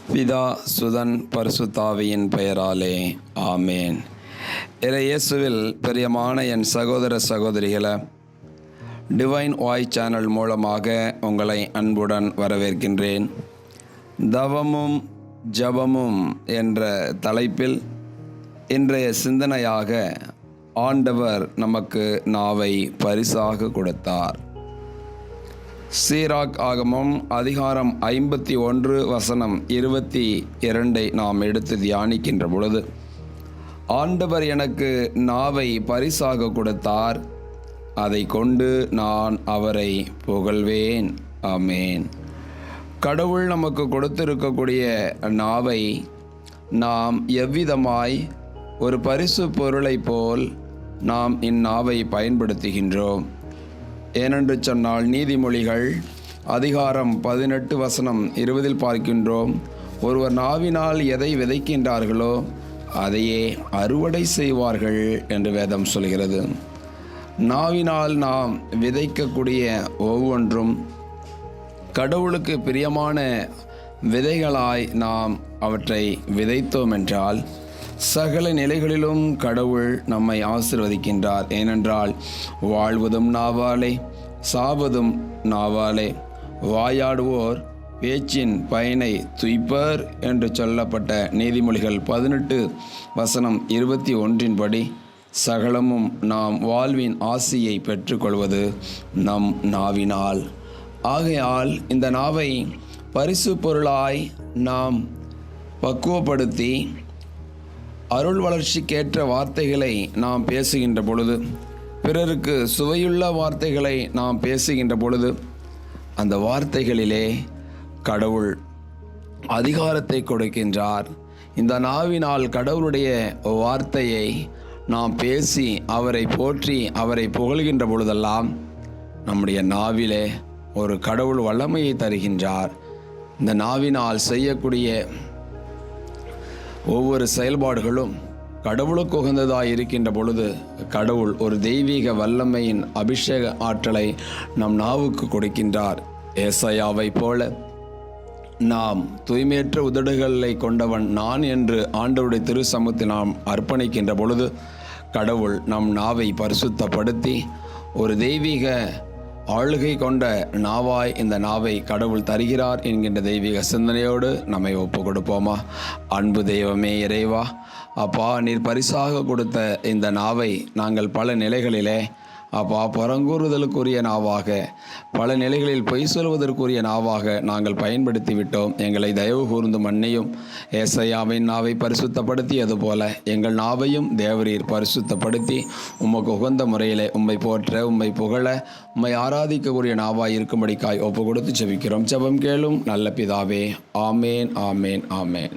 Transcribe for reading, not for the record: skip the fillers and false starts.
பிதா சுதன் பரிசுத்தாவியின் பெயராலே ஆமேன். இயேசுவில் பிரியமான என் சகோதர சகோதரிகளை, டிவைன் வாய் சேனல் மூலமாக உங்களை அன்புடன் வரவேற்கின்றேன். தவமும் ஜபமும் என்ற தலைப்பில் இன்றைய சிந்தனையாக ஆண்டவர் நமக்கு நாவை பரிசாக கொடுத்தார். சீராக் ஆகமம் அதிகாரம் 51 வசனம் 22 நாம் எடுத்து தியானிக்கின்ற பொழுது, ஆண்டவர் எனக்கு நாவை பரிசாக கொடுத்தார், அதை கொண்டு நான் அவரை புகழ்வேன். ஆமேன். கடவுள் நமக்கு கொடுத்திருக்கக்கூடிய நாவை நாம் எவ்விதமாய் ஒரு பரிசு பொருளை போல் நாம் இந்நாவை பயன்படுத்துகின்றோம். ஏனென்று சொன்னால், நீதிமொழிகள் அதிகாரம் 18 வசனம் 20 பார்க்கின்றோம், ஒருவர் நாவினால் எதை விதைக்கின்றார்களோ அதையே அறுவடை செய்வார்கள் என்று வேதம் சொல்கிறது. நாவினால் நாம் விதைக்கக்கூடிய ஒவ்வொன்றும் கடவுளுக்கு பிரியமான விதைகளாய் நாம் அவற்றை விதைத்தோம் என்றால் சகல நிலைகளிலும் கடவுள் நம்மை ஆசீர்வதிக்கின்றார். ஏனென்றால், வாழ்வதும் நாவாலே சாவதும் நாவாலே, வாயாடுவோர் பேச்சின் பயனை துய்ப்பர் என்று சொல்லப்பட்ட நீதிமொழிகள் 18 வசனம் 21 படி சகலமும் நாம் வாழ்வின் ஆசியை பெற்றுக்கொள்வது நம் நாவினால். ஆகையால் இந்த நாவை பரிசு பொருளாய் நாம் பக்குவப்படுத்தி அருள் வளர்ச்சிக்கேற்ற வார்த்தைகளை நாம் பேசுகின்ற பொழுது, பிறருக்கு சுவையுள்ள வார்த்தைகளை நாம் பேசுகின்ற பொழுது, அந்த வார்த்தைகளிலே கடவுள் அதிகாரத்தை கொடுக்கின்றார். இந்த நாவினால் கடவுளுடைய வார்த்தையை நாம் பேசி அவரை போற்றி அவரை புகழ்கின்ற பொழுதெல்லாம் நம்முடைய நாவிலே ஒரு கடவுள் வல்லமையை தருகின்றார். இந்த நாவினால் செய்யக்கூடிய ஒவ்வொரு செயல்பாடுகளும் கடவுளுக்கு உகந்ததாக இருக்கின்ற பொழுது கடவுள் ஒரு தெய்வீக வல்லமையின் அபிஷேக ஆற்றலை நம் நாவுக்கு கொடுக்கின்றார். ஏசாயாவை போல நாம் தூய்மையற்ற உதடுகளை கொண்டவன் நான் என்று ஆண்டவருடைய திரு சமூகத்தில் நாம் அர்ப்பணிக்கின்ற பொழுது கடவுள் நம் நாவை பரிசுத்தப்படுத்தி ஒரு தெய்வீக ஆளுகை கொண்ட நாவாய் இந்த நாவை கடவுள் தருகிறார் என்கின்ற தெய்வீக சிந்தனையோடு நம்மை ஒப்பு கொடுப்போமா? அன்பு தெய்வமே, இறைவா, அப்பா, நீர் பரிசாக கொடுத்த இந்த நாவை நாங்கள் பல நிலைகளிலே அப்பா புறங்கூறுதலுக்குரிய நாவாக, பல நிலைகளில் பொய் சொல்வதற்குரிய நாவாக நாங்கள் பயன்படுத்தி விட்டோம். எங்களை தயவு கூர்ந்து மன்னியும். ஏசாயாவின் நாவை பரிசுத்தப்படுத்தியது போல எங்கள் நாவையும் தேவரீர் பரிசுத்தப்படுத்தி உமக்கு உகந்த முறையில் உம்மை போற்ற, உம்மை புகழ, உம்மை ஆராதிக்கக்கூடிய நாவாய் இருக்கும்படிக்காய் ஒப்பு கொடுத்து ஜெபிக்கிறோம். ஜெபம் கேளும் நல்ல பிதாவே. ஆமேன், ஆமேன், ஆமேன்.